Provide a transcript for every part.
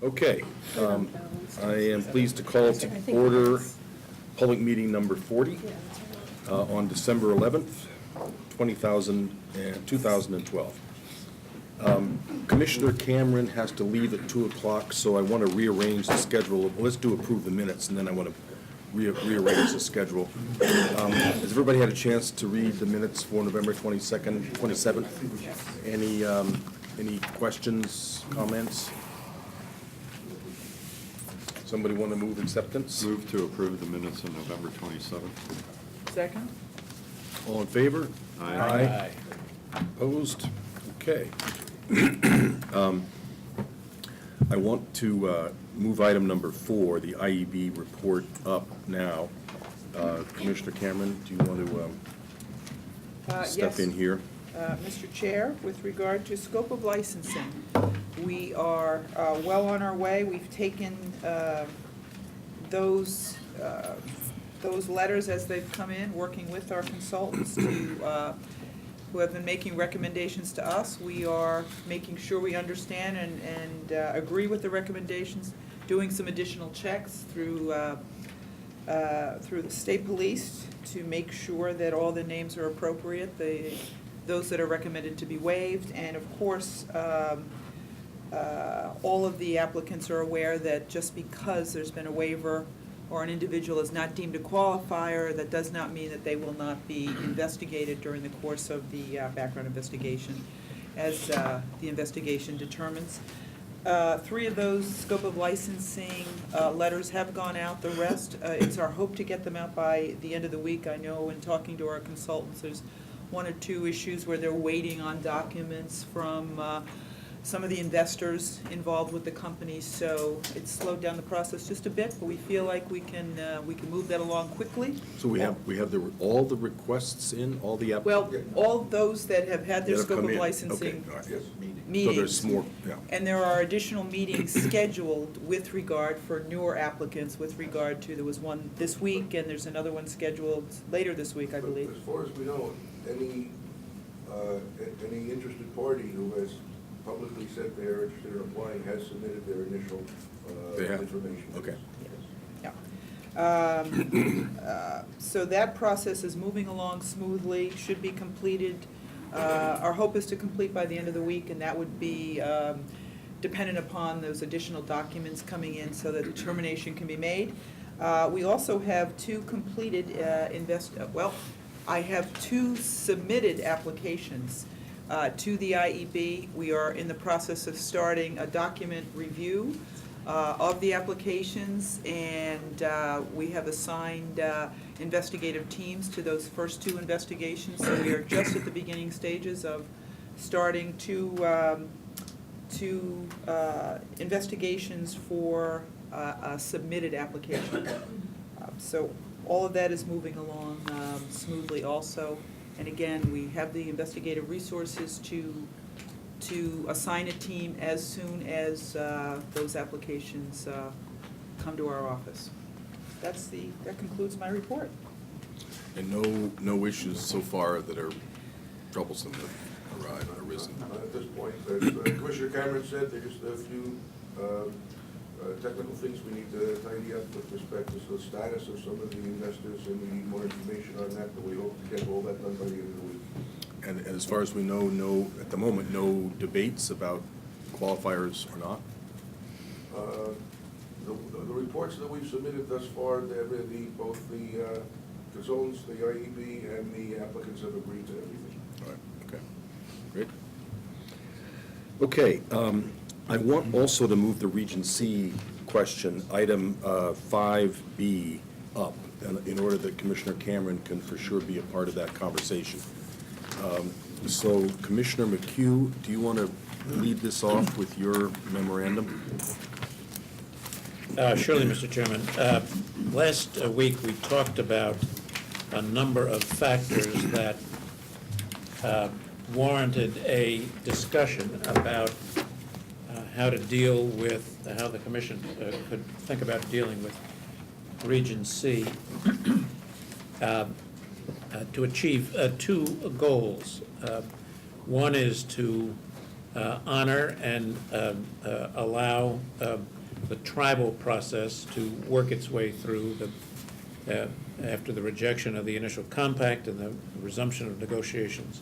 Okay, I am pleased to call to order public meeting number 40 on December 11th, 2012. Commissioner Cameron has to leave at 2 o'clock, so I want to rearrange the schedule. Let's do approve the minutes, and then I want to rearrange the schedule. Has everybody had a chance to read the minutes for November 22nd, 27th? Any questions, comments? Somebody want to move acceptance? Move to approve the minutes on November 27th. Second? All in favor? Aye. Opposed? Okay. I want to move item number 4, the IEB report, up now. Commissioner Cameron, do you want to step in here? Mr. Chair, with regard to scope of licensing, we are well on our way. We've taken those letters as they've come in, working with our consultants who have been making recommendations to us. We are making sure we understand and agree with the recommendations, doing some additional checks through the state police to make sure that all the names are appropriate, those that are recommended to be waived, and of course, all of the applicants are aware that just because there's been a waiver or an individual is not deemed a qualifier, that does not mean that they will not be investigated during the course of the background investigation as the investigation determines. 3 of those scope of licensing letters have gone out. The rest, it's our hope to get them out by the end of the week. I know in talking to our consultants, there's 1 or 2 issues where they're waiting on documents from some of the investors involved with the company, so it's slowed down the process just a bit, but we feel like we can move that along quickly. So we have all the requests in, all the Well, all those that have had their that have scope come of in. licensing Okay, all right. meetings. So there's more, yeah. And there are additional meetings scheduled with regard for newer applicants with regard to, there was one this week and there's another one scheduled later this week, I believe. As far as we know, any interested party who has publicly said they are interested in applying has submitted their initial They have? information. Okay. Yeah. So that process is moving along smoothly, should be completed. Our hope is to complete by the end of the week, and that would be dependent upon those additional documents coming in so that determination can be made. We also have 2 completed I have 2 submitted applications to the IEB. We are in the process of starting a document review of the applications, and we have assigned investigative teams to those first 2 investigations. So we are just at the beginning stages of starting 2 investigations for a submitted application. So all of that is moving along smoothly also. And again, we have the investigative resources to assign a team as soon as those applications come to our office. That concludes my report. And no issues so far that are troublesome that arisen? At this point, as Commissioner Cameron said, there's just a few technical things we need to tidy up with respect to the status of some of the investors, and we need more information on that, but we hope to get all that done by the end of the week. And as far as we know, at the moment, no debates about qualifiers or not? The reports that we've submitted thus far, both the consultants, the IEB, and the applicants have agreed to everything. All right, okay, great. Okay, I want also to move the Region C question, item 5B, up, in order that Commissioner Cameron can for sure be a part of that conversation. So, Commissioner McHugh, do you want to lead this off with your memorandum? Surely, Mr. Chairman. Last week, we talked about a number of factors that warranted a discussion about how to deal with, how the Commission could think about dealing with Region C to achieve 2 goals. One is to honor and allow the tribal process to work its way through after the rejection of the initial compact and the resumption of negotiations.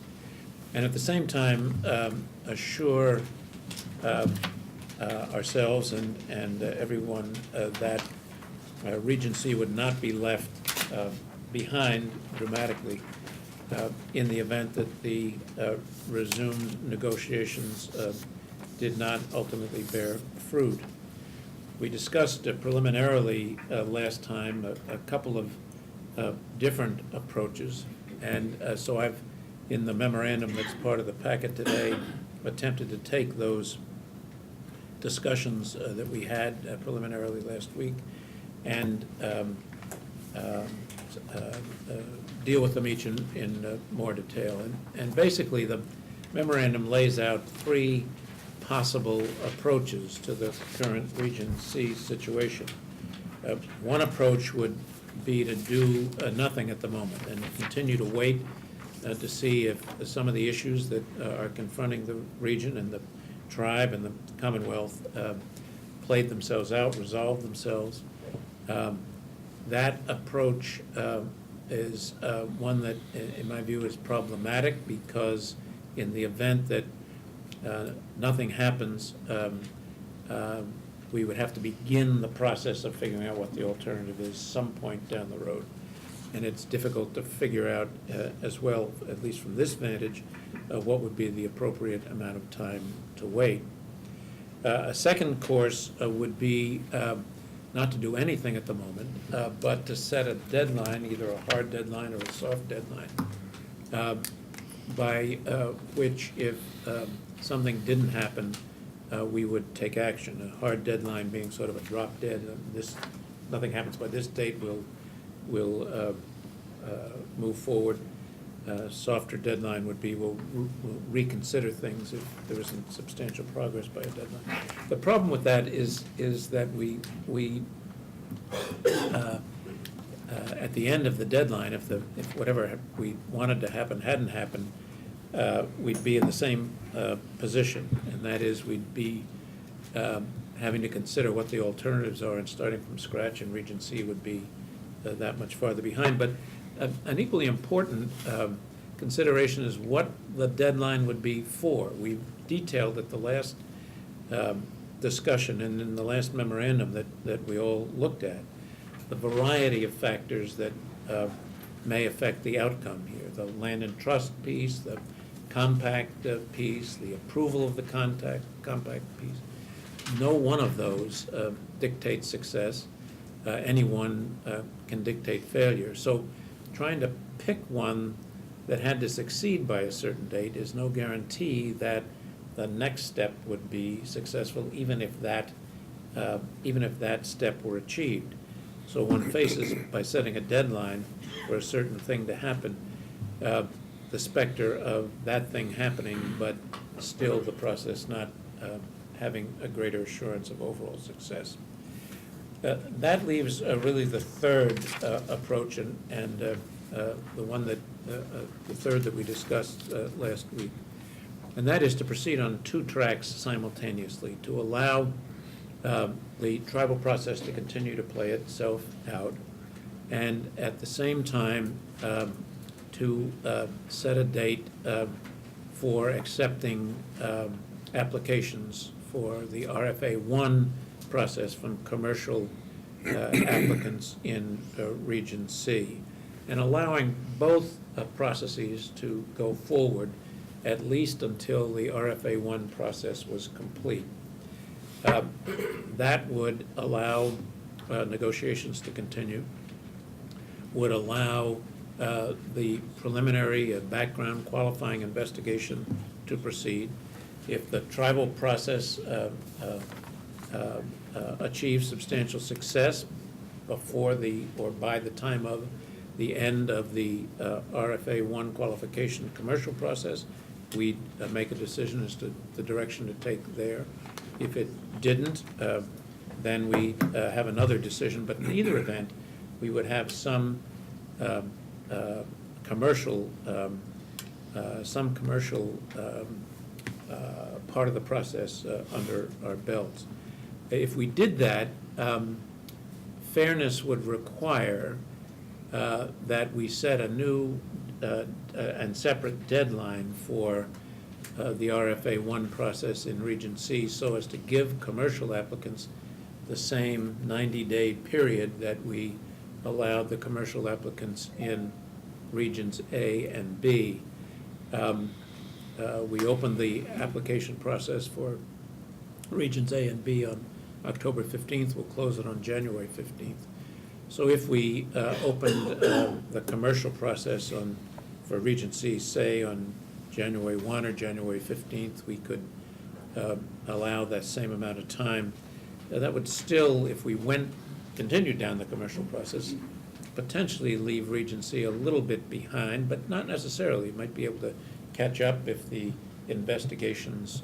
And at the same time, assure ourselves and everyone that Region C would not be left behind dramatically in the event that the resumed negotiations did not ultimately bear fruit. We discussed preliminarily last time a couple of different approaches, and so I've, in the memorandum that's part of the packet today, attempted to take those discussions that we had preliminarily last week and deal with them each in more detail. And basically, the memorandum lays out three possible approaches to the current Region C situation. One approach would be to do nothing at the moment and continue to wait to see if some of the issues that are confronting the region and the tribe and the Commonwealth played themselves out, resolved themselves. That approach is one that, in my view, is problematic because in the event that nothing happens, we would have to begin the process of figuring out what the alternative is some point down the road. And it's difficult to figure out as well, at least from this vantage, what would be the appropriate amount of time to wait. A second course would be not to do anything at the moment, but to set a deadline, either a hard deadline or a soft deadline, by which if something didn't happen, we would take action. A hard deadline being sort of a drop dead. Nothing happens by this date, we'll move forward. Softer deadline would be we'll reconsider things if there isn't substantial progress by a deadline. The problem with that is that we at the end of the deadline, if whatever we wanted to happen hadn't happened, we'd be in the same position, and that is we'd be having to consider what the alternatives are, and starting from scratch in Region C would be that much farther behind. But an equally important consideration is what the deadline would be for. We've detailed at the last discussion and in the last memorandum that we all looked at the variety of factors that may affect the outcome here. The land and trust piece, the compact piece, the approval of the compact piece. No one of those dictates success. Anyone can dictate failure. So trying to pick one that had to succeed by a certain date is no guarantee that the next step would be successful, even if that step were achieved. So one faces, by setting a deadline for a certain thing to happen, the specter of that thing happening, but still the process not having a greater assurance of overall success. That leaves really the third approach, and the one that the third that we discussed last week, and that is to proceed on two tracks simultaneously, to allow the tribal process to continue to play itself out, and at the same time to set a date for accepting applications for the RFA 1 process from commercial applicants in Region C, and allowing both processes to go forward at least until the RFA 1 process was complete. That would allow negotiations to continue, would allow the preliminary background qualifying investigation to proceed. If the tribal process achieves substantial success before or by the time of the end of the RFA 1 qualification commercial process, we'd make a decision as to the direction to take there. If it didn't, then we have another decision. But in either event, we would have some commercial part of the process under our belts. If we did that, fairness would require that we set a new and separate deadline for the RFA 1 process in Region C so as to give commercial applicants the same 90-day period that we allowed the commercial applicants in Regions A and B. We opened the application process for Regions A and B on October 15th. We'll close it on January 15th. So if we opened the commercial process for Region C, say on January 1 or January 15th, we could allow that same amount of time. That would still, if we continued down the commercial process, potentially leave Region C a little bit behind, but not necessarily. You might be able to catch up if the investigations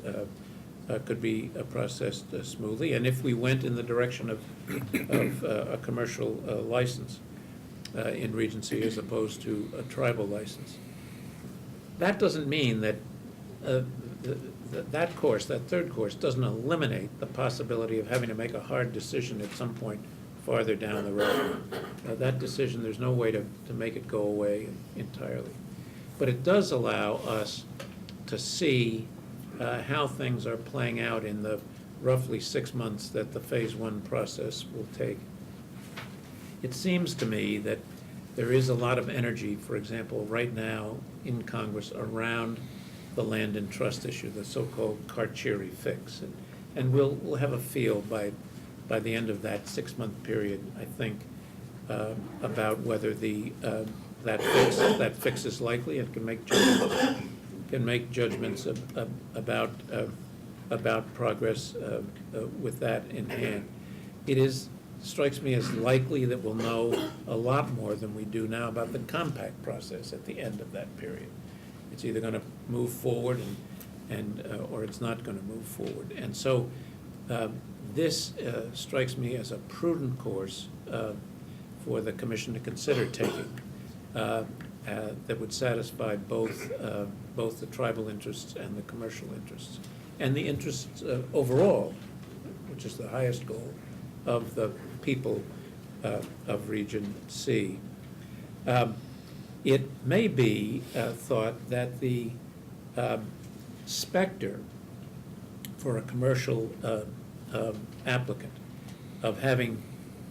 could be processed smoothly, and if we went in the direction of a commercial license in Region C as opposed to a tribal license. That doesn't mean that that third course, doesn't eliminate the possibility of having to make a hard decision at some point farther down the road. That decision, there's no way to make it go away entirely. But it does allow us to see how things are playing out in the roughly 6 months that the Phase 1 process will take. It seems to me that there is a lot of energy, for example, right now in Congress around the land and trust issue, the so-called Carcieri fix. And we'll have a feel by the end of that 6-month period, I think, about whether that fix is likely and can make judgments about progress with that in hand. It strikes me as likely that we'll know a lot more than we do now about the compact process at the end of that period. It's either going to move forward or it's not going to move forward. And so this strikes me as a prudent course for the Commission to consider taking that would satisfy both the tribal interests and the commercial interests, and the interests overall, which is the highest goal, of the people of Region C. It may be thought that the specter for a commercial applicant of having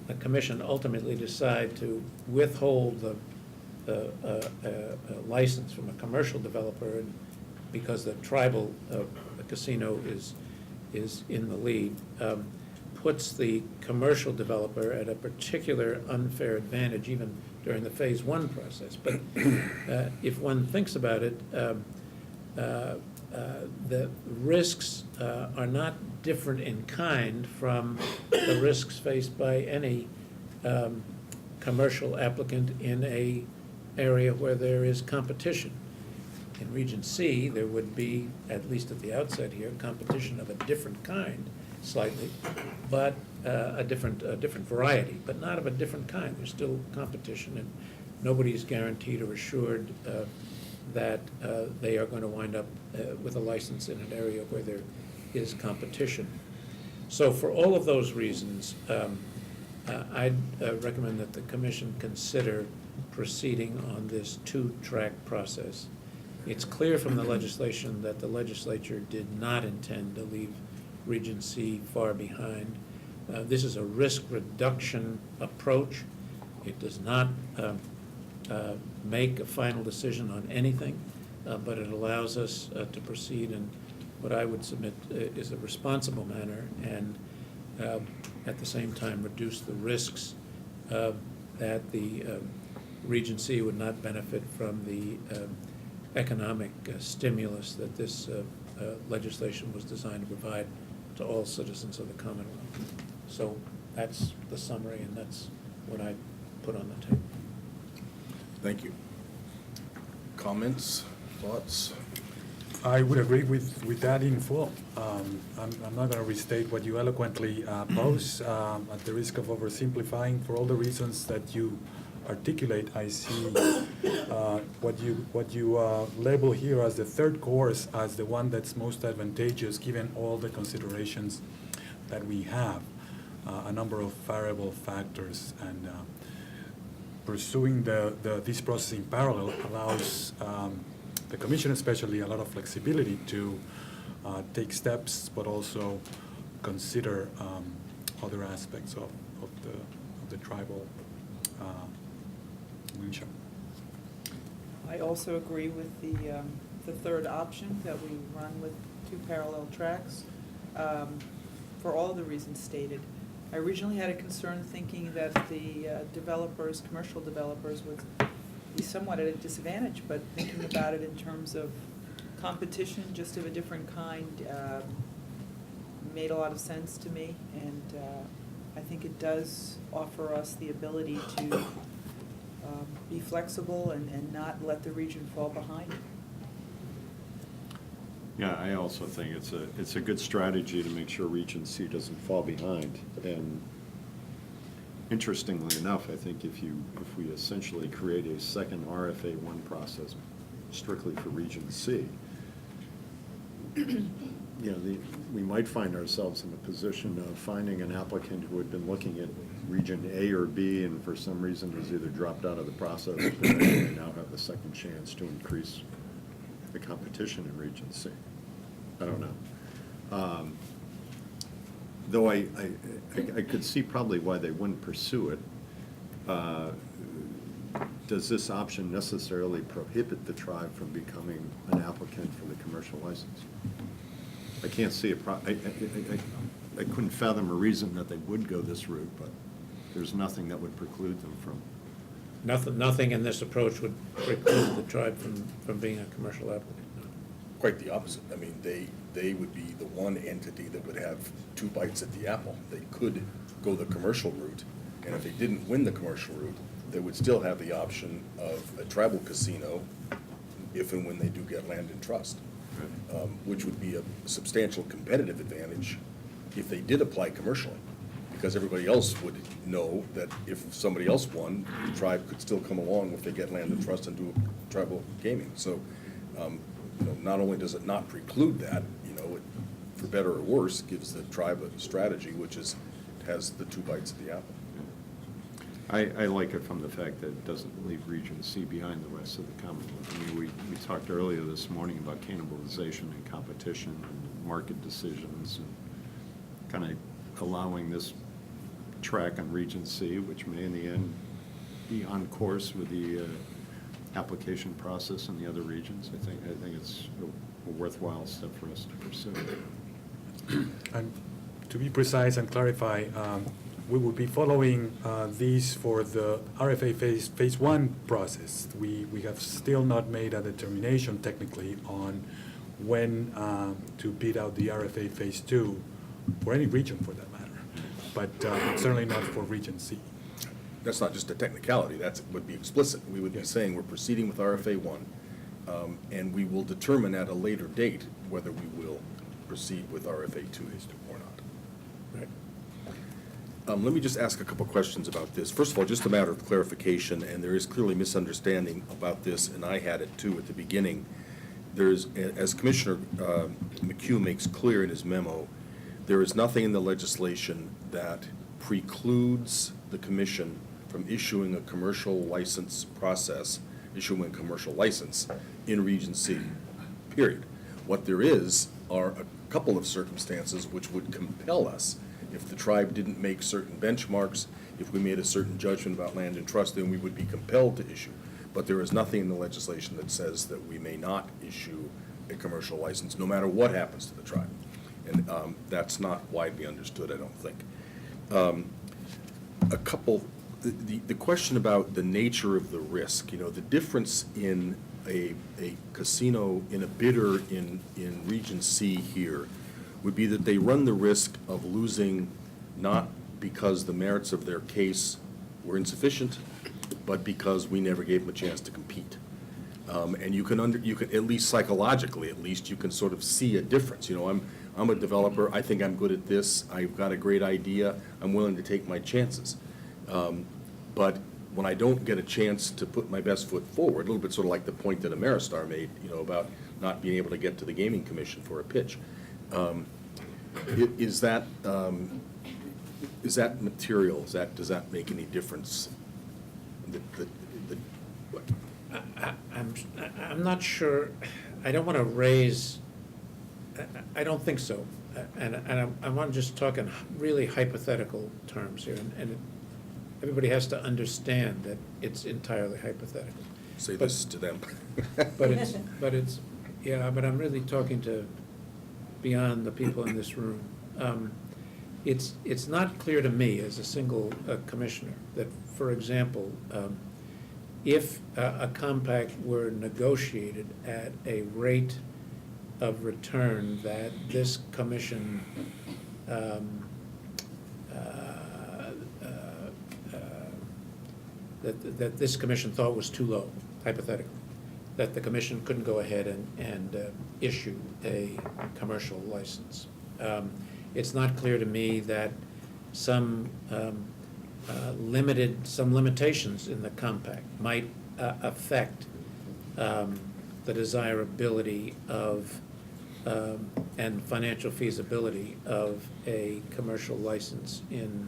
the Commission ultimately decide to withhold the license from a commercial developer because the tribal casino is in the lead, puts the commercial developer at a particular unfair advantage even during the Phase 1 process. But if one thinks about it, the risks are not different in kind from the risks faced by any commercial applicant in an area where there is competition. In Region C, there would be, at least at the outset here, competition of a different kind, slightly, but a different variety, but not of a different kind. There's still competition, and nobody is guaranteed or assured that they are going to wind up with a license in an area where there is competition. So for all of those reasons, I'd recommend that the Commission consider proceeding on this 2-track process. It's clear from the legislation that the legislature did not intend to leave Region C far behind. This is a risk reduction approach. It does not make a final decision on anything, but it allows us to proceed in what I would submit is a responsible manner, and at the same time reduce the risks that the Region C would not benefit from the economic stimulus that this legislation was designed to provide to all citizens of the Commonwealth. So that's the summary, and that's what I put on the table. Thank you. Comments, thoughts? I would agree with that in full. I'm not going to restate what you eloquently pose at the risk of oversimplifying for all the reasons that you articulate, I see what you label here as the third course as the one that's most advantageous given all the considerations that we have, a number of variable factors, and pursuing this process in parallel allows the Commission especially a lot of flexibility to take steps, but also consider other aspects of the tribal mission. I also agree with the third option, that we run with 2 parallel tracks, for all the reasons stated. I originally had a concern thinking that the developers, commercial developers, would be somewhat at a disadvantage, but thinking about it in terms of competition, just of a different kind, made a lot of sense to me, and I think it does offer us the ability to be flexible and not let the region fall behind. Yeah, I also think it's a good strategy to make sure Region C doesn't fall behind. And interestingly enough, I think if we essentially create a second RFA1 process strictly for Region C, we might find ourselves in a position of finding an applicant who had been looking at Region A or B and for some reason has either dropped out of the process or they now have the second chance to increase the competition in Region C. I don't know. Though I could see probably why they wouldn't pursue it. Does this option necessarily prohibit the tribe from becoming an applicant for the commercial license? I can't see I couldn't fathom a reason that they would go this route, but there's nothing that would preclude them from. Nothing in this approach would preclude the tribe from being a commercial applicant. No. Quite the opposite. I mean, they would be the one entity that would have 2 bites at the apple. They could go the commercial route, and if they didn't win the commercial route, they would still have the option of a tribal casino if and when they do get land in trust, which would be a substantial competitive advantage if they did apply commercially, because everybody else would know that if somebody else won, the tribe could still come along if they get land in trust and do tribal gaming. So, not only does it not preclude that, it, for better or worse, gives the tribe a strategy which has the 2 bites at the apple. I like it from the fact that it doesn't leave Region C behind the rest of the Commonwealth. I mean, we talked earlier this morning about cannibalization and competition and market decisions and kind of allowing this track on Region C, which may in the end be on course with the application process in the other regions. I think it's a worthwhile step for us to pursue. And to be precise and clarify, we will be following these for the RFA phase 1 process. We have still not made a determination technically on when to bid out the RFA phase 2 for any region for that matter, but certainly not for Region C. That's not just a technicality, that would be explicit. We would be saying we're proceeding with RFA 1, and we will determine at a later date whether we will proceed with RFA 2 or not. Right. Let me just ask a couple questions about this. First of all, just a matter of clarification, and there is clearly misunderstanding about this, and I had it too at the beginning. There's, as Commissioner McHugh makes clear in his memo, there is nothing in the legislation that precludes the Commission from issuing a commercial license process, issuing a commercial license in Region C, period. What there is are a couple of circumstances which would compel us, if the tribe didn't make certain benchmarks, if we made a certain judgment about land and trust, then we would be compelled to issue. But there is nothing in the legislation that says that we may not issue a commercial license, no matter what happens to the tribe. And that's not widely understood, I don't think. The question about the nature of the risk, the difference in a casino, in a bidder in Region C here, would be that they run the risk of losing not because the merits of their case were insufficient, but because we never gave them a chance to compete. And you can at least psychologically, you can sort of see a difference. I'm a developer. I think I'm good at this. I've got a great idea. I'm willing to take my chances. But when I don't get a chance to put my best foot forward, a little bit sort of like the point that Ameristar made, about not being able to get to the gaming commission for a pitch. Is that material, does that make any difference? What? I'm not sure, I don't want to raise, I don't think so. And I'm just talking really hypothetical terms here, and everybody has to understand that it's entirely hypothetical. Say But- this to them. But I'm really talking to beyond the people in this room. It's not clear to me as a single commissioner that, for example, if a compact were negotiated at a rate of return that this commission that this commission thought was too low, hypothetically, that the commission couldn't go ahead and issue a commercial license. It's not clear to me that some limitations in the compact might affect the desirability of and financial feasibility of a commercial license in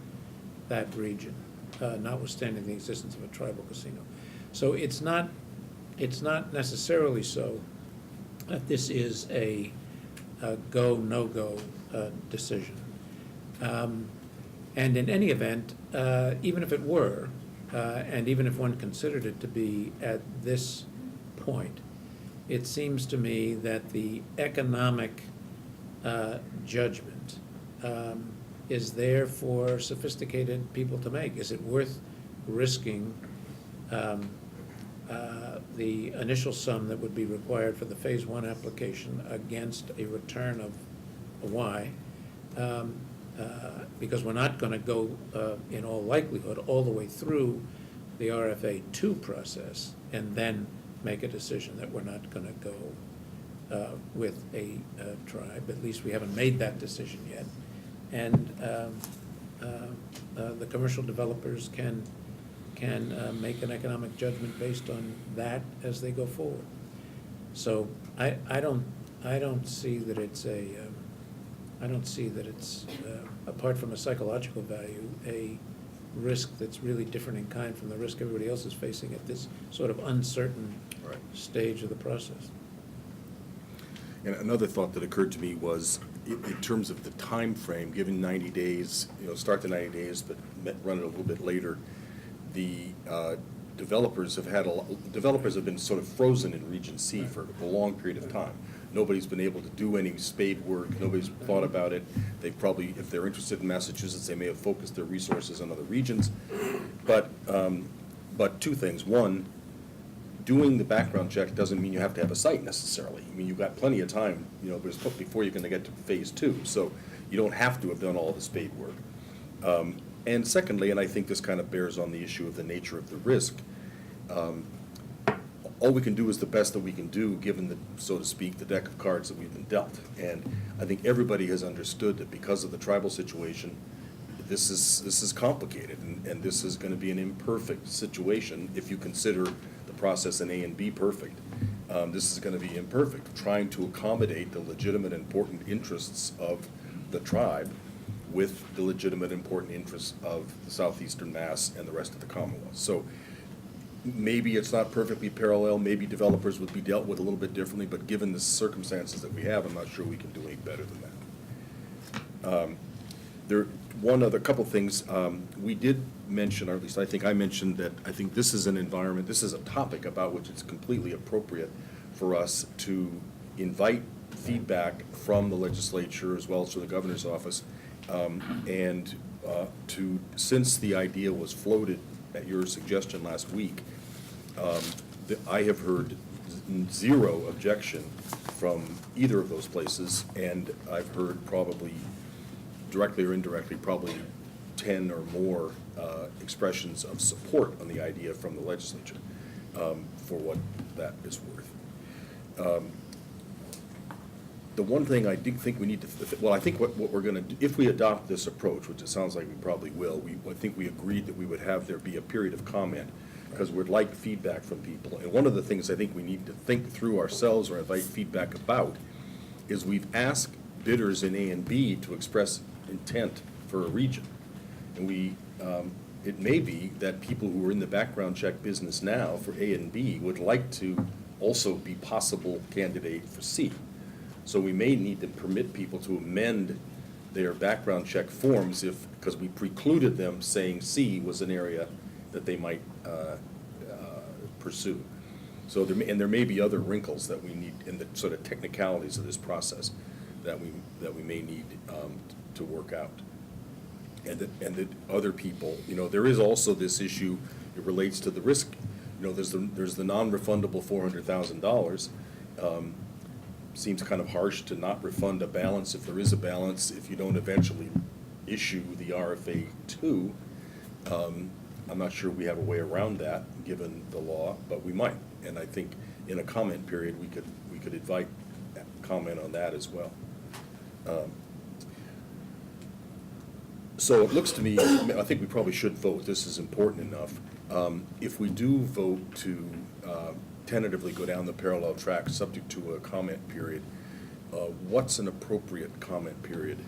that region, notwithstanding the existence of a tribal casino. So it's not necessarily so that this is a go, no-go decision. And in any event, even if it were, and even if one considered it to be at this point, it seems to me that the economic judgment is there for sophisticated people to make. Is it worth risking the initial sum that would be required for the Phase 1 application against a return of a Y? Because we're not going to go, in all likelihood, all the way through the RFA 2 process and then make a decision that we're not going to go with a tribe. At least we haven't made that decision yet. And the commercial developers can make an economic judgment based on that as they go forward. So I don't see that it's apart from a psychological value, a risk that's really different in kind from the risk everybody else is facing at this sort of uncertain Right. stage of the process. And another thought that occurred to me was, in terms of the time frame, given 90 days, start the 90 days, but run it a little bit later, the developers have been sort of frozen in Region C for a long period of time. Nobody's been able to do any spade work, nobody's thought about it. They probably, if they're interested in Massachusetts, they may have focused their resources on other regions. But two things. One, doing the background check doesn't mean you have to have a site necessarily. I mean, you've got plenty of time, before you're going to get to Phase 2. So you don't have to have done all the spade work. And secondly, and I think this kind of bears on the issue of the nature of the risk, all we can do is the best that we can do, given the, so to speak, the deck of cards that we've been dealt. And I think everybody has understood that because of the tribal situation, this is complicated, and this is going to be an imperfect situation if you consider the process in A and B perfect. This is going to be imperfect, trying to accommodate the legitimate, important interests of the tribe with the legitimate, important interests of the southeastern Mass and the rest of the Commonwealth. So maybe it's not perfectly parallel, maybe developers would be dealt with a little bit differently, but given the circumstances that we have, I'm not sure we can do any better than that. Couple things, we did mention, or at least I think I mentioned, that I think this is a topic about which it's completely appropriate for us to invite feedback from the legislature as well as from the governor's office, since the idea was floated at your suggestion last week, I have heard zero objection from either of those places, and I've heard probably directly or indirectly, probably 10 or more expressions of support on the idea from the legislature, for what that is worth. The one thing I do think we need to, well, I think what we're gonna do, if we adopt this approach, which it sounds like we probably will, I think we agreed that we would have there be a period of comment, because we'd like feedback from people. And one of the things I think we need to think through ourselves or invite feedback about is we've asked bidders in A and B to express intent for a region. And it may be that people who are in the background check business now for A and B would like to also be possible candidate for C. So we may need to permit people to amend their background check forms because we precluded them saying C was an area that they might pursue. So there may be other wrinkles that we need in the sort of technicalities of this process that we may need to work out. And that other people, there is also this issue, it relates to the risk. There's the non-refundable $400,000. Seems kind of harsh to not refund a balance if there is a balance, if you don't eventually issue the RFA 2. I'm not sure we have a way around that, given the law, but we might. And I think in a comment period, we could invite comment on that as well. So it looks to me, I think we probably should vote, this is important enough. If we do vote to tentatively go down the parallel track, subject to a comment period, what's an appropriate comment period?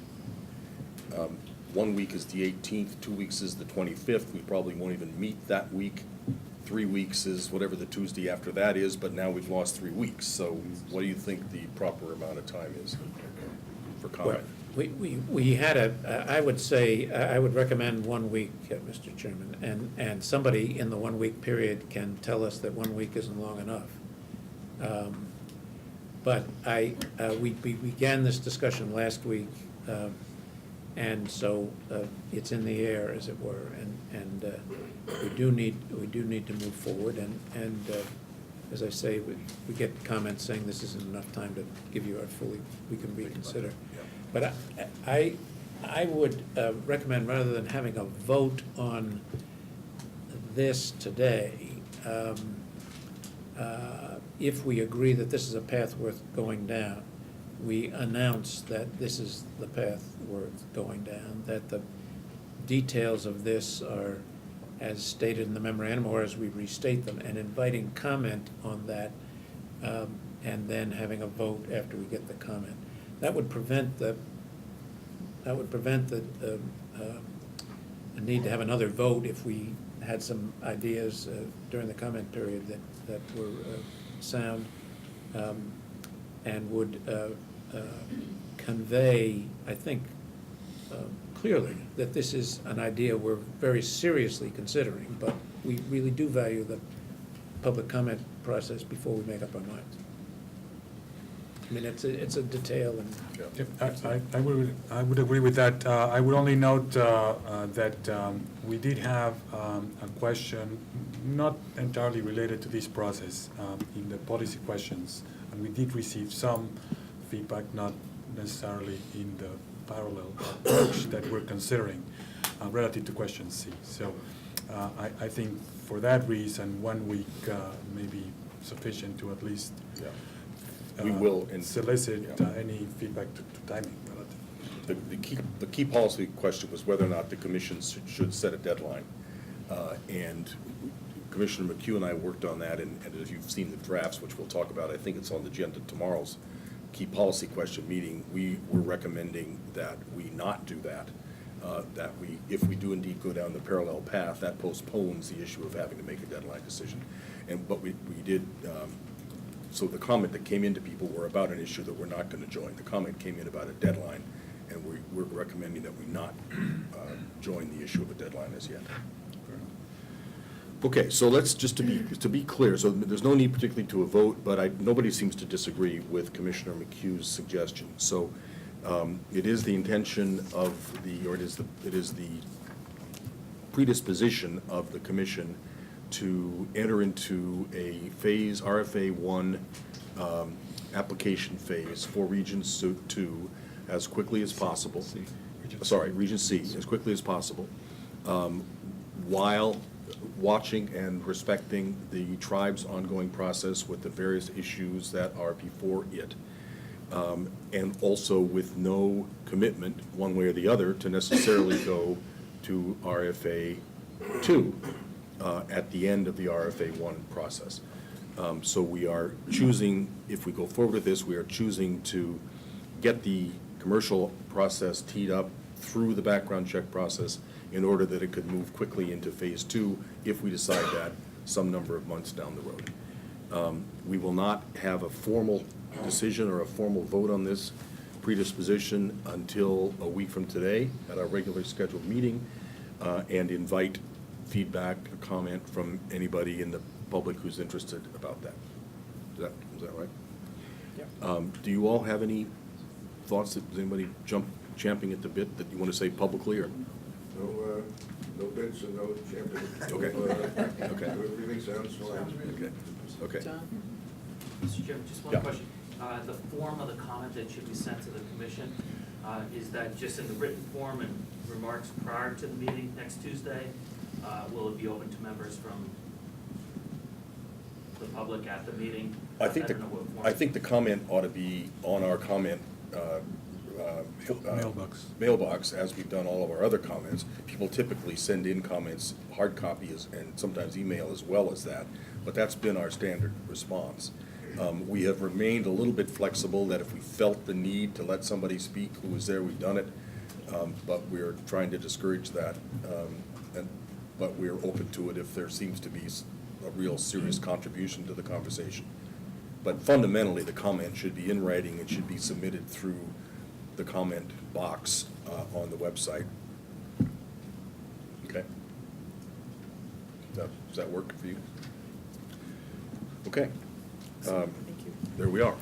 1 week is the 18th, 2 weeks is the 25th, we probably won't even meet that week. 3 weeks is whatever the Tuesday after that is, but now we've lost 3 weeks. So what do you think the proper amount of time is for comment? We had I would say, I would recommend 1 week, Mr. Chairman, and somebody in the 1 week period can tell us that 1 week isn't long enough. But we began this discussion last week, and so it's in the air, as it were, and we do need to move forward, and as I say, we get comments saying this isn't enough time to give you we can reconsider. But I would recommend, rather than having a vote on this today, if we agree that this is a path worth going down, we announce that this is the path worth going down, that the details of this are as stated in the memorandum or as we restate them, and inviting comment on that, and then having a vote after we get the comment. That would prevent the need to have another vote if we had some ideas during the comment period that were sound, and would convey, I think, clearly that this is an idea we're very seriously considering, but we really do value the public comment process before we make up our minds. I mean, it's a detail, and I would agree with that. I would only note that we did have a question not entirely related to this process in the policy questions, and we did receive some feedback, not necessarily in the parallel approach that we're considering relative to question C. So I think for that reason, 1 week may be sufficient to at least We will solicit yeah. any feedback to timing relative. The key policy question was whether or not the commission should set a deadline. And Commissioner McHugh and I worked on that, and as you've seen the drafts, which we'll talk about, I think it's on the agenda tomorrow's key policy question meeting, we were recommending that we not do that. If we do indeed go down the parallel path, that postpones the issue of having to make a deadline decision. But we did, so the comment that came into people were about an issue that we're not going to join. The comment came in about a deadline, and we're recommending that we not join the issue of a deadline as yet. Okay, so let's just to be clear, so there's no need particularly to a vote, but nobody seems to disagree with Commissioner McHugh's suggestion. So it is the intention of it is the predisposition of the commission to enter into a phase, RFA 1 application phase for Region 2 as quickly as possible. Region C, as quickly as possible, while watching and respecting the tribe's ongoing process with the various issues that are before it. and also with no commitment, one way or the other, to necessarily go to RFA 2 at the end of the RFA 1 process. So we are choosing, if we go forward with this, we are choosing to get the commercial process teed up through the background check process in order that it could move quickly into phase 2 if we decide that some number of months down the road. We will not have a formal decision or a formal vote on this predisposition until a week from today at our regular scheduled meeting, and invite feedback, a comment from anybody in the public who's interested about that. Is that right? Do you all have any thoughts? Does anybody champing at the bit that you want to say publicly, or? No bids and no champion. Okay. Okay. Everything sounds fine. Okay. John? Mr. Chairman, just one Yeah. question. The form of the comment that should be sent to the commission, is that just in the written form and remarks prior to the meeting next Tuesday? Will it be open to members from the public at the meeting? I think don't know what form. I think the comment ought to be on our comment mailbox, as we've done all of our other comments. People typically send in comments, hard copies, and sometimes email as well as that, but that's been our standard response. We have remained a little bit flexible, that if we felt the need to let somebody speak who was there, we've done it, but we're trying to discourage that, but we're open to it if there seems to be a real serious contribution to the conversation. But fundamentally, the comment should be in writing and should be submitted through the comment box on the website. Okay? Does that work for you? Okay. Thank you. There we are.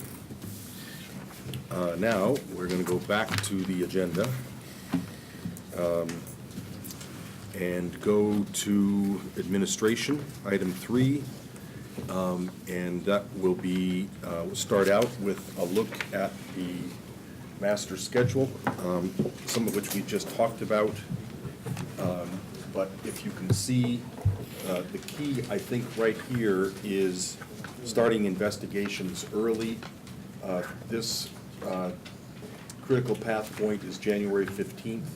Now, we're going to go back to the agenda and go to administration, item 3. And that will be, we'll start out with a look at the master schedule, some of which we just talked about. But if you can see, the key, I think, right here is starting investigations early. This critical path point is January 15th,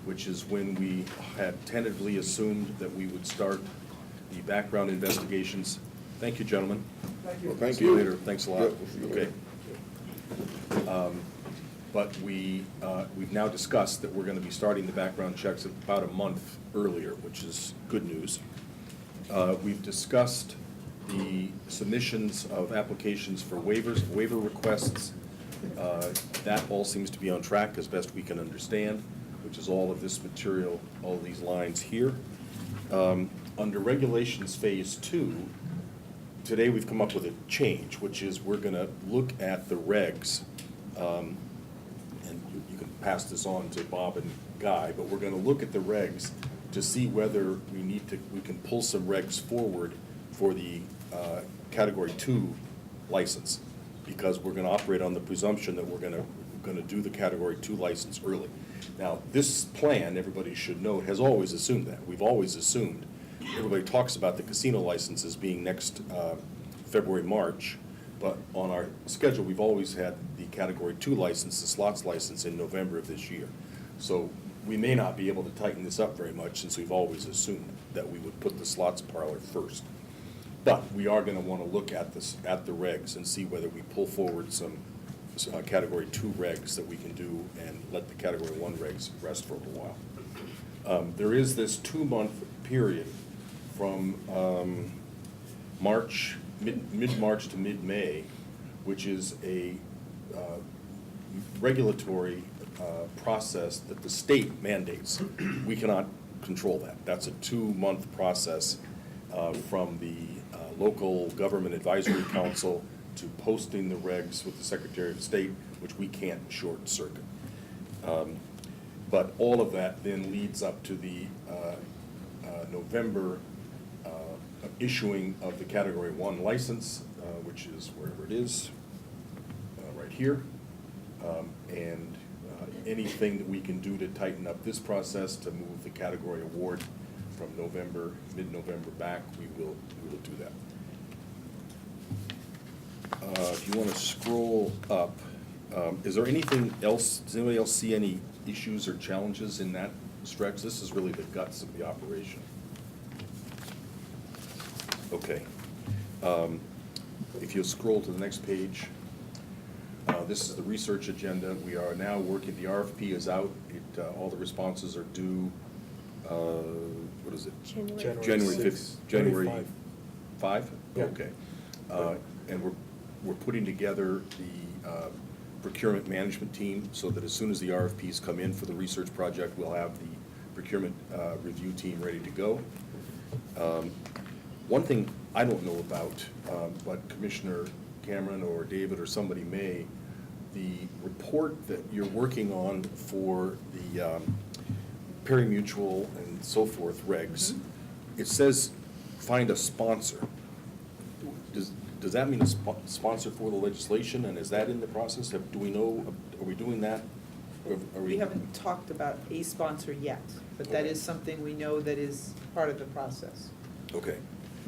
which is when we had tentatively assumed that we would start the background investigations. Thank you, gentlemen. Thank you. Well, thank you later. Thanks a lot. Yeah. Okay. But we've now discussed that we're going to be starting the background checks about a month earlier, which is good news. We've discussed the submissions of applications for waivers, waiver requests. That all seems to be on track as best we can understand, which is all of this material, all of these lines here. Under regulations phase 2, today we've come up with a change, which is we're going to look at the regs, and you can pass this on to Bob and Guy, but we're going to look at the regs to see whether we can pull some regs forward for the Category 2 license, because we're going to operate on the presumption that we're going to do the Category 2 license early. Now, this plan, everybody should note, has always assumed that. We've always assumed. Everybody talks about the casino licenses being next February, March, but on our schedule, we've always had the Category 2 license, the slots license, in November of this year. So we may not be able to tighten this up very much, since we've always assumed that we would put the slots parlor first. But we are going to want to look at this, at the regs, and see whether we pull forward some Category 2 regs that we can do and let the Category 1 regs rest for a little while. There is this 2-month period from mid-March to mid-May, which is a regulatory process that the state mandates. We cannot control that. That's a 2-month process from the local government advisory council to posting the regs with the Secretary of State, which we can't short circuit. But all of that then leads up to the November issuing of the Category 1 license, which is wherever it is, right here. And anything that we can do to tighten up this process to move the category award from November, mid-November back, we will do that. If you want to scroll up, Is there anything else, does anybody else see any issues or challenges in that stretch? This is really the guts of the operation. Okay. If you'll scroll to the next page, this is the research agenda. We are now working, the RFP is out. All the responses are due, what is it? January 5th. January 5? Yeah. Okay. And we're putting together the procurement management team so that as soon as the RFPs come in for the research project, we'll have the procurement review team ready to go. One thing I don't know about, but Commissioner Cameron or David or somebody may, the report that you're working on for the pari-mutuel and so forth regs, it says find a sponsor. Does that mean a sponsor for the legislation, and is that in the process? Do we know, are we doing that? We haven't talked about a sponsor yet, but that Okay. is something we know that is part of the process. Okay,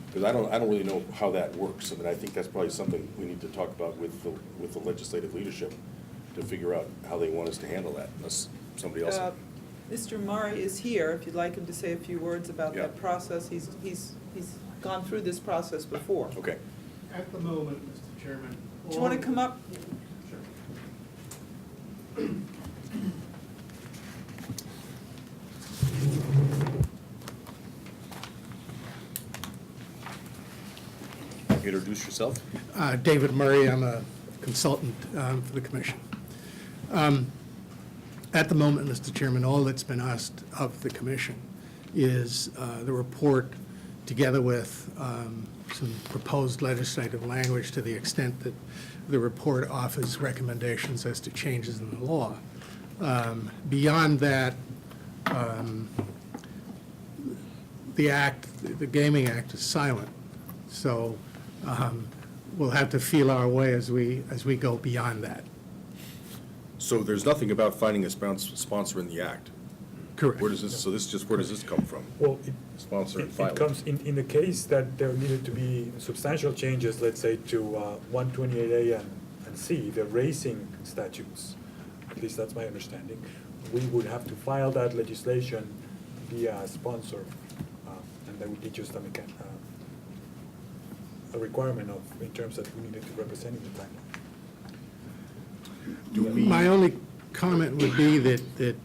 because I don't really know how that works. I mean, I think that's probably something we need to talk about with the legislative leadership to figure out how they want us to handle that, unless somebody else. Mr. Murray is here, if you'd like him to say a few words about Yeah. that process. He's gone through this process before. Okay. At the moment, Mr. Chairman. Do you want to come up? Sure. Introduce yourself. David Murray, I'm a consultant for the commission. At the moment, Mr. Chairman, all that's been asked of the commission is the report together with some proposed legislative language to the extent that the report offers recommendations as to changes in the law. Beyond that, the Gaming Act is silent. So we'll have to feel our way as we go beyond that. So there's nothing about finding a sponsor in the act? Correct. Where does this, so this just, where does this come from? Well, Sponsor and it filing? comes in the case that there needed to be substantial changes, let's say, to 128A and C, the racing statutes. At least that's my understanding. We would have to file that legislation via a sponsor, and that would be just a requirement of, in terms that we needed to represent at the time. Do we? My only comment would be that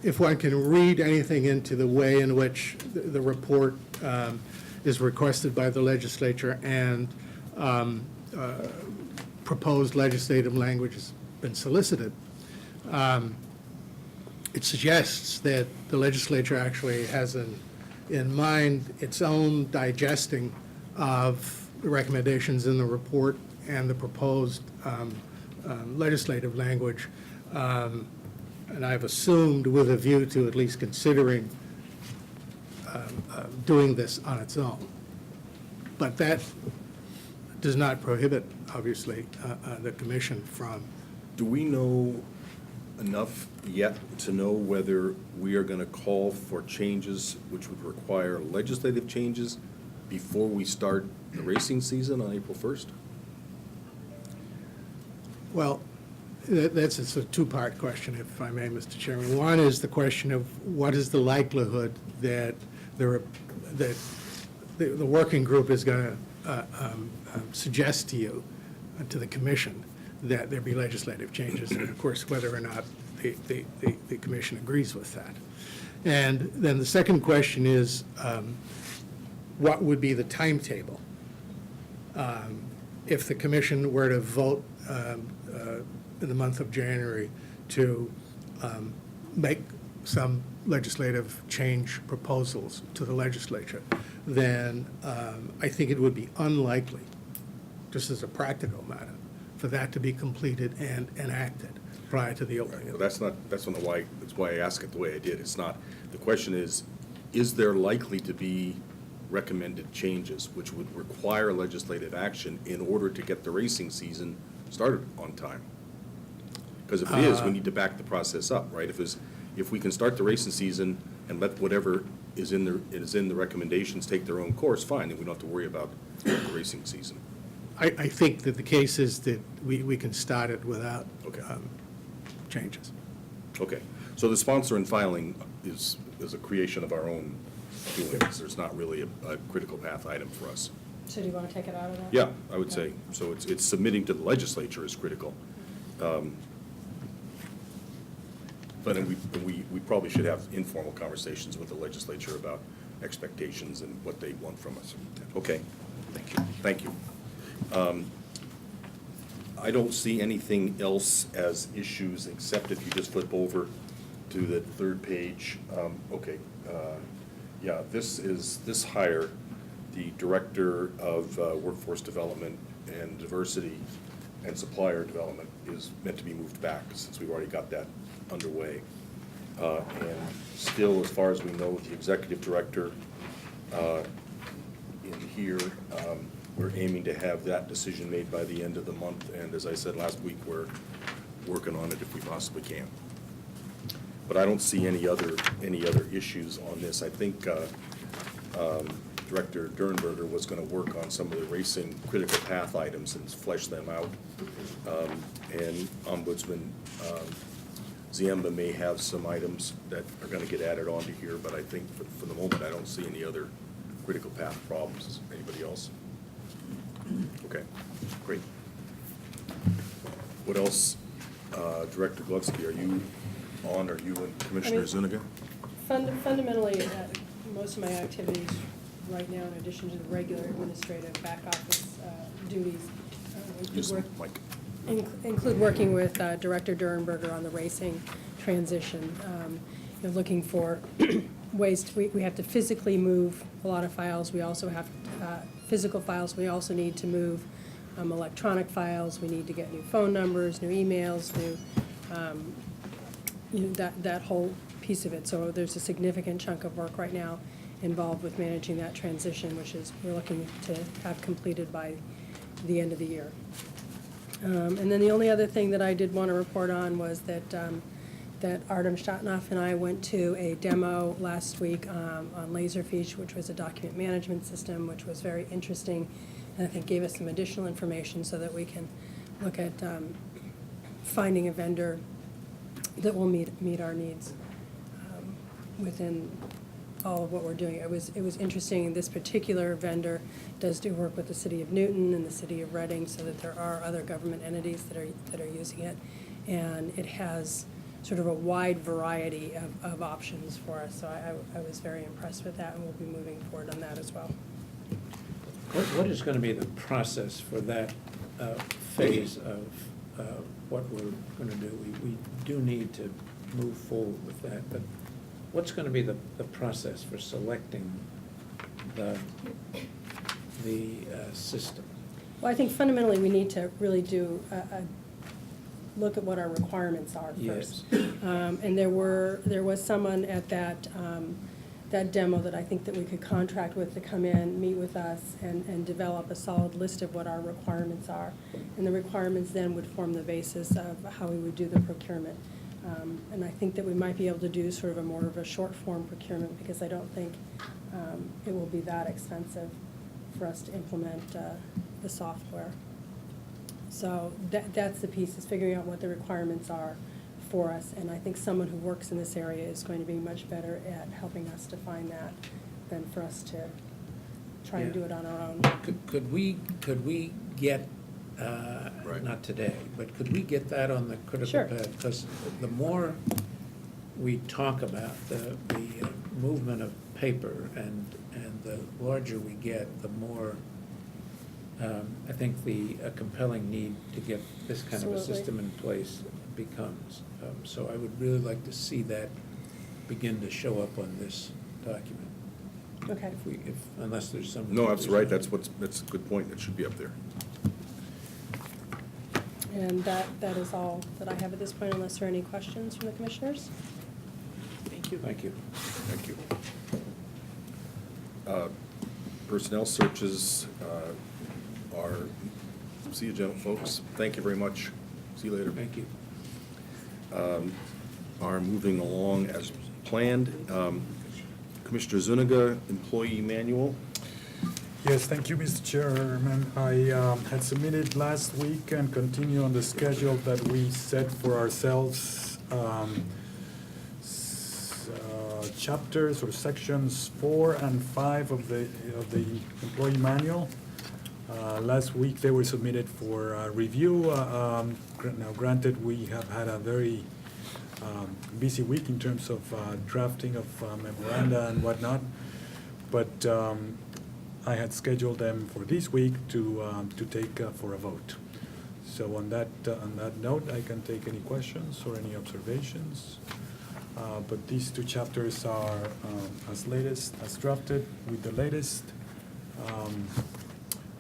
if one can read anything into the way in which the report is requested by the legislature and proposed legislative language has been solicited, it suggests that the legislature actually has in mind its own digesting of the recommendations in the report and the proposed legislative language, and I've assumed with a view to at least considering doing this on its own. But that does not prohibit, obviously, the commission from. Do we know enough yet to know whether we are going to call for changes which would require legislative changes before we start the racing season on April 1st? Well, that's a two-part question, if I may, Mr. Chairman. One is the question of what is the likelihood that the working group is going to suggest to you, to the commission, that there be legislative changes, and of course, whether or not the commission agrees with that. And then the second question is, what would be the timetable if the commission were to vote in the month of January to make some legislative change proposals to the legislature, then I think it would be unlikely, just as a practical matter, for that to be completed and enacted prior to the opening. Well, that's why I ask it the way I did. It's not, the question is there likely to be recommended changes which would require legislative action in order to get the racing season started on time? Because if it is, we need to back the process up, right? If we can start the racing season and let whatever is in the recommendations take their own course, fine, then we don't have to worry about the racing season. I think that the case is that we can start it without Okay. changes. Okay, so the sponsor and filing is a creation of our own doings. There's not really a critical path item for us. So do you want to take it out of that? Yeah, I would say, so it's submitting to the legislature is critical. But then we probably should have informal conversations with the legislature about expectations and what they want from us. Okay, thank you, thank you. I don't see anything else as issues, except if you just flip over to the third page. Okay, yeah, this hire, the Director of Workforce Development and Diversity and Supplier Development is meant to be moved back, since we've already got that underway. And still, as far as we know, the Executive Director in here, we're aiming to have that decision made by the end of the month, and as I said last week, we're working on it if we possibly can. But I don't see any other issues on this. I think Director Dernberger was going to work on some of the racing critical path items and flesh them out. And Ombudsman Ziemba may have some items that are going to get added onto here, but I think for the moment, I don't see any other critical path problems. Anybody else? Okay, great. What else? Director Glovsky, are you on, or you and Commissioner Zuniga? Fundamentally, most of my activities right now, in addition to the regular administrative back office duties, Use the mic. include working with Director Durenberger on the racing transition, looking for ways, we have to physically move a lot of files. We also have physical files. We also need to move electronic files. We need to get new phone numbers, new emails, that whole piece of it. So there's a significant chunk of work right now involved with managing that transition, which is we're looking to have completed by the end of the year. And then the only other thing that I did want to report on was that that Artem Shatnoff and I went to a demo last week on Laserfiche, which was a document management system, which was very interesting, and I think gave us some additional information so that we can look at finding a vendor that will meet our needs within all of what we're doing. It was interesting. This particular vendor does do work with the city of Newton and the city of Reading, so that there are other government entities that are using it, and it has sort of a wide variety of options for us. So I was very impressed with that, and we'll be moving forward on that as well. What is going to be the process for that phase of what we're going to do? We do need to move forward with that, but what's going to be the process for selecting the system? Well, I think fundamentally we need to really do a look at what our requirements are first. Yes. And there was someone at that demo that I think that we could contract with to come in, meet with us, and develop a solid list of what our requirements are. And the requirements then would form the basis of how we would do the procurement. And I think that we might be able to do sort of more of a short form procurement, because I don't think it will be that expensive for us to implement the software. So that's the piece, is figuring out what the requirements are for us. And I think someone who works in this area is going to be much better at helping us define that than for us to try and do it on our own. Could we get, Right. not today, but could we get that on the critical Sure. path? Because the more we talk about the movement of paper and the larger we get, the more I think a compelling need to get this kind of a Absolutely. system in place becomes. So I would really like to see that begin to show up on this document. Okay. Unless there's some. No, that's right, that's a good point, it should be up there. And that is all that I have at this point, unless there are any questions from the commissioners. Thank you. Thank you. Thank you. Personnel searches are, see you, gentlemen, folks. Thank you very much. See you later. Thank you. Are moving along as planned. Commissioner Zuniga, employee manual. Yes, thank you, Mr. Chairman. I had submitted last week and continue on the schedule that we set for ourselves, chapters or sections 4 and 5 of the employee manual. Last week, they were submitted for review. Now granted, we have had a very busy week in terms of drafting of memoranda and whatnot, but I had scheduled them for this week to take for a vote. So on that note, I can take any questions or any observations. But these two chapters are as drafted with the latest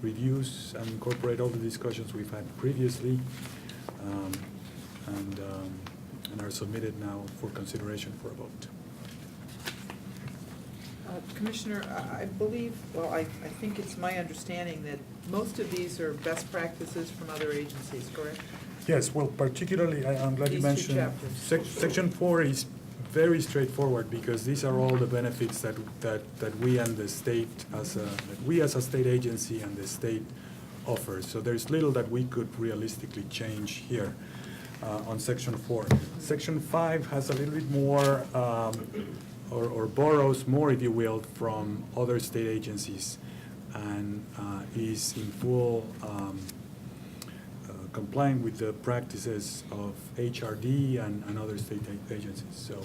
reviews and incorporate all the discussions we've had previously, and are submitted now for consideration for a vote. Commissioner, I believe, well, I think it's my understanding that most of these are best practices from other agencies, correct? Yes, well, particularly, I'm glad you These two mentioned. chapters. Section 4 is very straightforward because these are all the benefits that we and the state, that we as a state agency and the state offers. So there's little that we could realistically change here on Section 4. Section 5 has a little bit more, or borrows more, if you will, from other state agencies and is in full complying with the practices of HRD and other state agencies, so.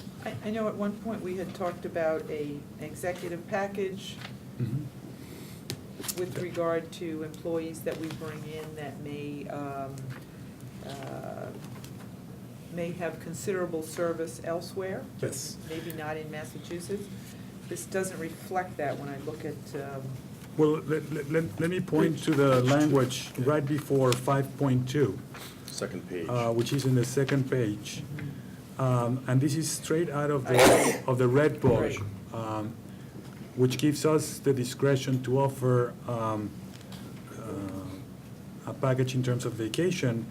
I know at one point we had talked about an executive package Mhm. with regard to employees that we bring in that may have considerable service elsewhere. Yes. Maybe not in Massachusetts. This doesn't reflect that when I look at, Well, let me point to the language right before 5.2, Second page. which is in the second page. And this is straight out of the Red Book, Right. which gives us the discretion to offer a package in terms of vacation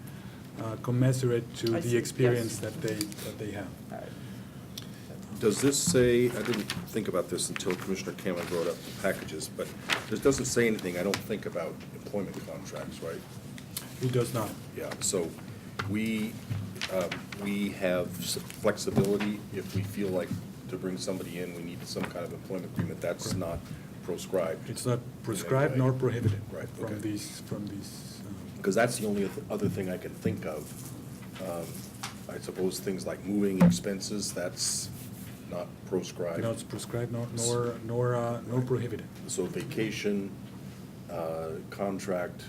commensurate to I the see, experience yes. that they have. Does this say, I didn't think about this until Commissioner Cameron brought up the packages, but this doesn't say anything, I don't think, about employment contracts, right? It does not. Yeah, so we have flexibility if we feel like to bring somebody in, we need some kind of employment agreement. That's not proscribed. It's not prescribed nor prohibited Right, from okay. these. Because that's the only other thing I can think of. I suppose things like moving expenses, that's not proscribed. Not prescribed nor prohibited. So vacation, contract,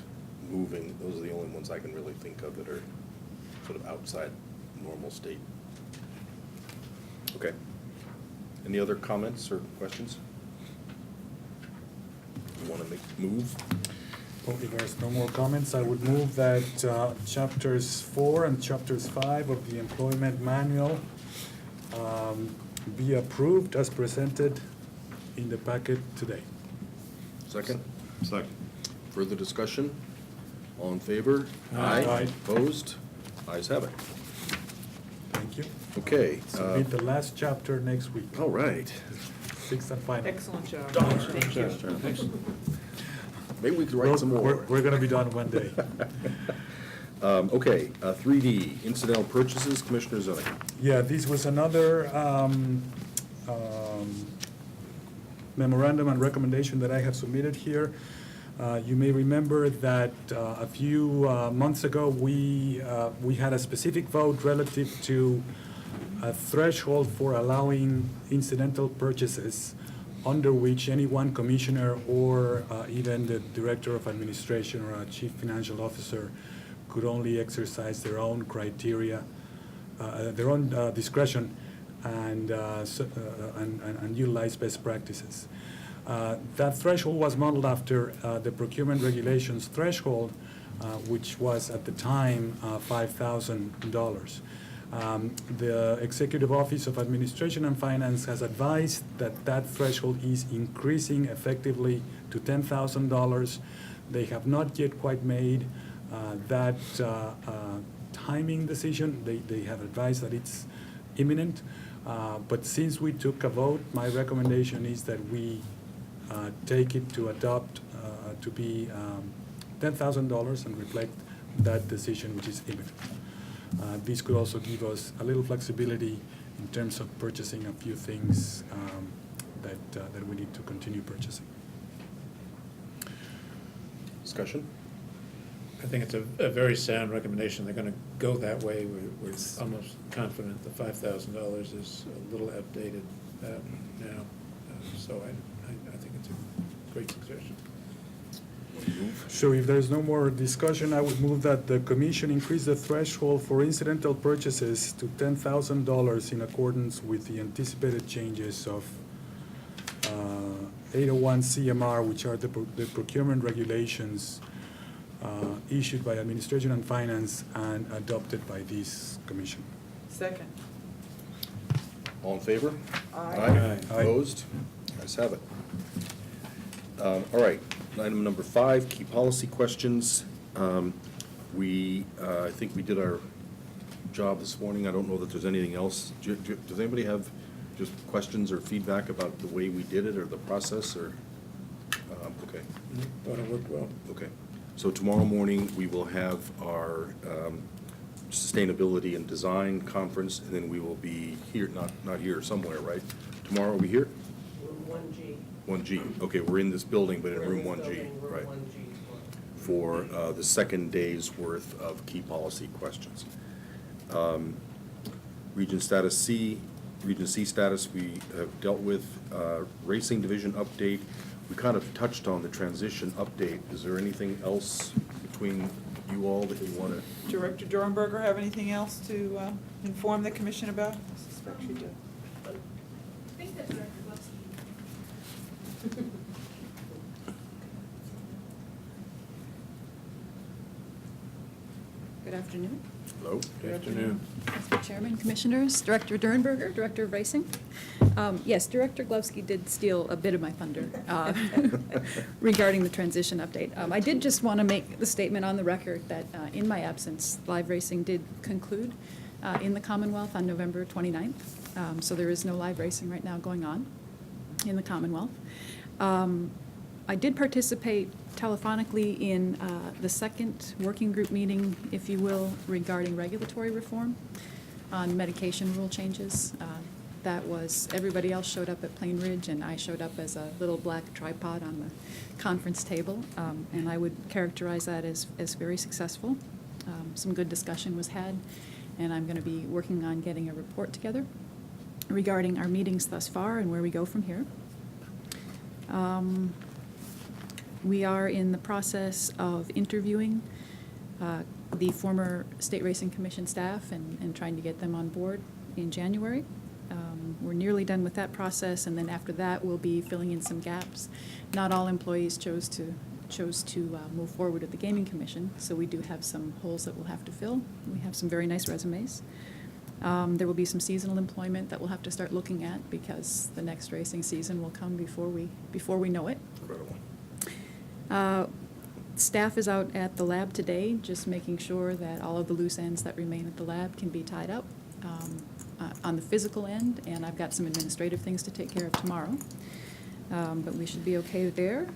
moving, those are the only ones I can really think of that are sort of outside normal state. Okay. Any other comments or questions? You want to move? Well, if there's no more comments, I would move that chapters 4 and chapters 5 of the employment manual be approved as presented in the packet today. Second? Second. Further discussion? All in favor? Aye. Opposed? Ayes have it. Thank you. Okay. Submit the last chapter next week, All right. sixth and final. excellent job. Thank you. Maybe we could write some more. We're gonna be done one day. Okay, 3D, incidental purchases, Commissioner Zuniga. Yeah, this was another memorandum and recommendation that I have submitted here. You may remember that a few months ago, we had a specific vote relative to a threshold for allowing incidental purchases under which any one commissioner or even the director of administration or a chief financial officer could only exercise their own criteria, their own discretion, and utilize best practices. That threshold was modeled after the procurement regulations threshold, which was at the time $5,000. The Executive Office of Administration and Finance has advised that that threshold is increasing effectively to $10,000. They have not yet quite made that timing decision. They have advised that it's imminent. But since we took a vote, my recommendation is that we take it to adopt to be $10,000 and reflect that decision, which is imminent. This could also give us a little flexibility in terms of purchasing a few things that we need to continue purchasing. Discussion? I think it's a very sound recommendation. They're going to go that way. We're almost confident the $5,000 is a little outdated now. So I think it's a great suggestion. So if there's no more discussion, I would move that the commission increase the threshold for incidental purchases to $10,000 in accordance with the anticipated changes of 801 CMR, which are the procurement regulations issued by Administration and Finance and adopted by this commission. Second. All in favor? Aye. Aye. Opposed? Ayes have it. All right, item number 5, key policy questions. I think we did our job this morning. I don't know that there's anything else. Does anybody have just questions or feedback about the way we did it or the process, or? Okay. Thought it worked well. Okay. So tomorrow morning, we will have our Sustainability and Design Conference, and then we will be here, not here, somewhere, right? Tomorrow, are we here? Room 1G. 1G. Okay, we're in this building, but in room 1G, right? Room 1G. For the second day's worth of key policy questions. Region C status, we have dealt with. Racing division update, we kind of touched on the transition update. Is there anything else between you all that you want to? Director Dornberger have anything else to inform the commission about? I suspect you do. I think that Director Glovsky. Good afternoon, Hello? Good afternoon. Mr. Chairman, Commissioners, Director Dernberger, Director of Racing. Yes, Director Glovsky did steal a bit of my thunder regarding the transition update. I did just want to make the statement on the record that in my absence, live racing did conclude in the Commonwealth on November 29th. So there is no live racing right now going on in the Commonwealth. I did participate telephonically in the second working group meeting, if you will, regarding regulatory reform on medication rule changes. That was, everybody else showed up at Plain Ridge, and I showed up as a little black tripod on the conference table. And I would characterize that as very successful. Some good discussion was had, and I'm going to be working on getting a report together regarding our meetings thus far and where we go from here. We are in the process of interviewing the former State Racing Commission staff and trying to get them on board in January. We're nearly done with that process, and then after that, we'll be filling in some gaps. Not all employees chose to move forward with the Gaming Commission, so we do have some holes that we'll have to fill. We have some very nice resumes. There will be some seasonal employment that we'll have to start looking at because the next racing season will come before we know it. Incredible. Staff is out at the lab today, just making sure that all of the loose ends that remain at the lab can be tied up on the physical end, and I've got some administrative things to take care of tomorrow. But we should be okay there.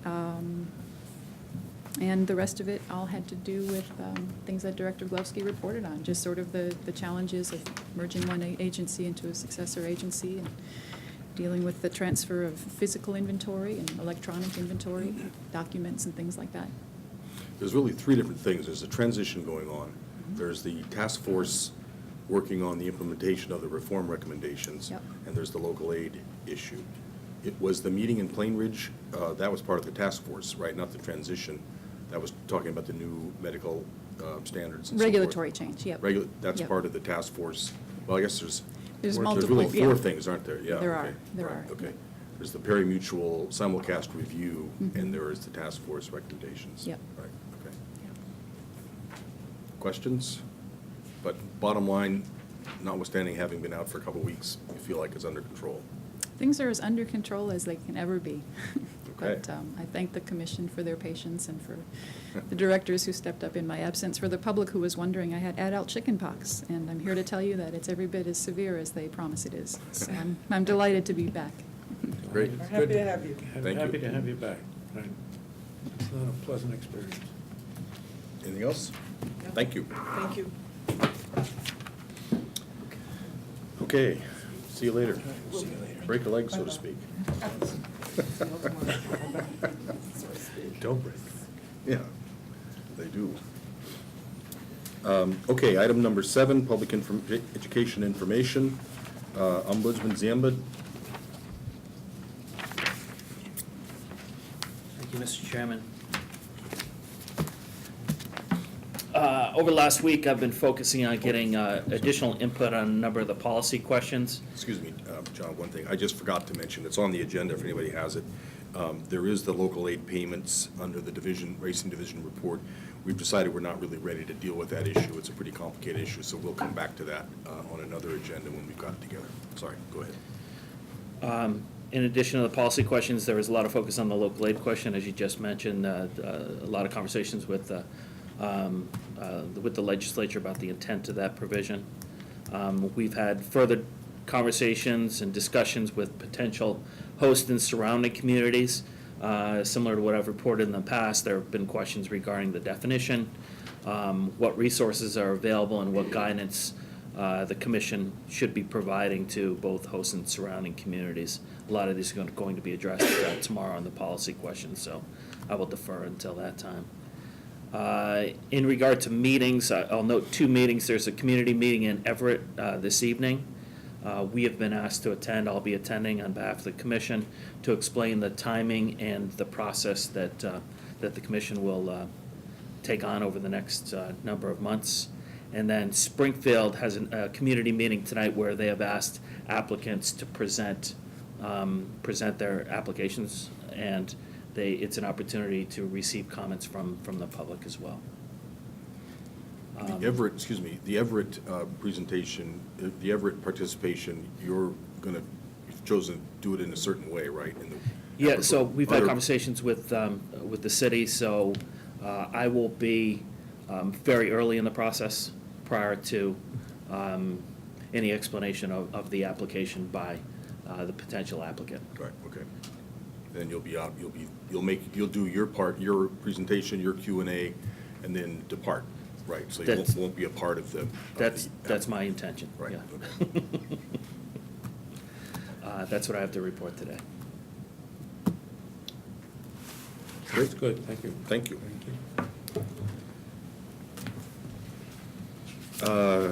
And the rest of it all had to do with things that Director Glovsky reported on, just sort of the challenges of merging one agency into a successor agency and dealing with the transfer of physical inventory and electronic inventory, documents and things like that. There's really 3 different things. There's a transition going on. There's the task force working on the implementation of the reform recommendations. Yep. And there's the local aid issue. It was the meeting in Plain Ridge, that was part of the task force, right? Not the transition. That was talking about the new medical standards and so forth. Regulatory change, yep. That's Yep. part of the task force. Well, I guess There's multiple, really 4 yeah. things, aren't there? Yeah. There okay. are, there Right, are. Okay. There's the pari-mutual simulcast review, Mhm. and there is the task force recommendations. Yep. Right, okay. Yep. Questions? But bottom line, notwithstanding having been out for a couple of weeks, you feel like it's under control. Things are as under control as they can ever be. Okay. But I thank the commission for their patience and for the directors who stepped up in my absence. For the public who was wondering, I had adult chicken pox, and I'm here to tell you that it's every bit as severe as they promise it is. So I'm delighted to be back. Great. We're happy to have you. Thank you. Happy to have you back. Right. It's not a pleasant experience. Anything else? Thank you. Thank you. Okay, see you later. Break a leg, so to speak. Don't break. Yeah, they do. Okay, item number 7, public education information. Ombudsman Zambud. Thank you, Mr. Chairman. Over the last week, I've been focusing on getting additional input on a number of the policy questions. Excuse me, John, one thing, I just forgot to mention, it's on the agenda if anybody has it. There is the local aid payments under the racing division report. We've decided we're not really ready to deal with that issue. It's a pretty complicated issue, so we'll come back to that on another agenda when we've got it together. Sorry, go ahead. In addition to the policy questions, there was a lot of focus on the local aid question, as you just mentioned, a lot of conversations with the legislature about the intent of that provision. We've had further conversations and discussions with potential host and surrounding communities. Similar to what I've reported in the past, there have been questions regarding the definition, what resources are available, and what guidance the commission should be providing to both host and surrounding communities. A lot of these are going to be addressed tomorrow on the policy questions, so I will defer until that time. In regard to meetings, I'll note 2 meetings. There's a community meeting in Everett this evening. We have been asked to attend. I'll be attending on behalf of the commission to explain the timing and the process that the commission will take on over the next number of months. And then Springfield has a community meeting tonight where they have asked applicants to present their applications, and it's an opportunity to receive comments from the public as well. The Everett, excuse me, the Everett presentation, the Everett participation, you've chosen to do it in a certain way, right? Yeah, so we've had Other- conversations with the city, so I will be very early in the process prior to any explanation of the application by the potential applicant. Right, okay. Then you'll be out, you'll do your part, your presentation, your Q&A, and then depart, right? So you That's- won't be a part of the. That's my intention, Right, yeah. okay. That's what I have to report today. That's good, thank you. Thank you.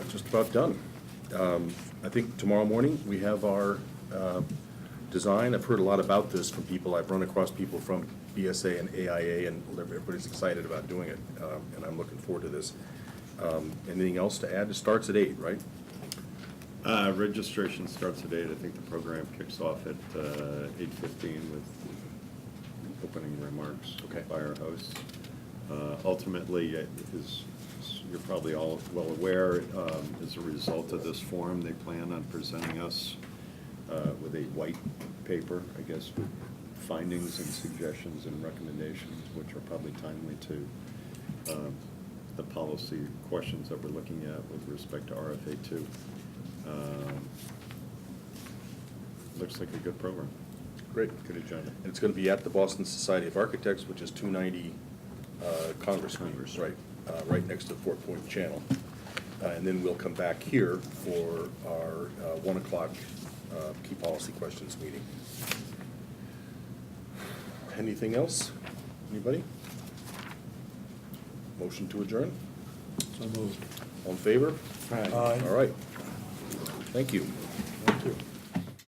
Just about done. I think tomorrow morning, we have our design. I've heard a lot about this from people. I've run across people from BSA and AIA, and everybody's excited about doing it, and I'm looking forward to this. Anything else to add? It starts at 8, right? Registration starts at 8. I think the program kicks off at 8:15 with opening remarks Okay. by our hosts. Ultimately, as you're probably all well aware, as a result of this forum, they plan on presenting us with a white paper, I guess, with findings and suggestions and recommendations, which are probably timely to the policy questions that we're looking at with respect to RFA 2. Looks like a good program. Great. Good agenda. And it's going to be at the Boston Society of Architects, which is 290 Congress Street, right, right next to Fort Point Channel. And then we'll come back here for our 1 o'clock key policy questions meeting. Anything else? Anybody? Motion to adjourn? So moved. All in favor? Aye. Aye. All right. Thank you.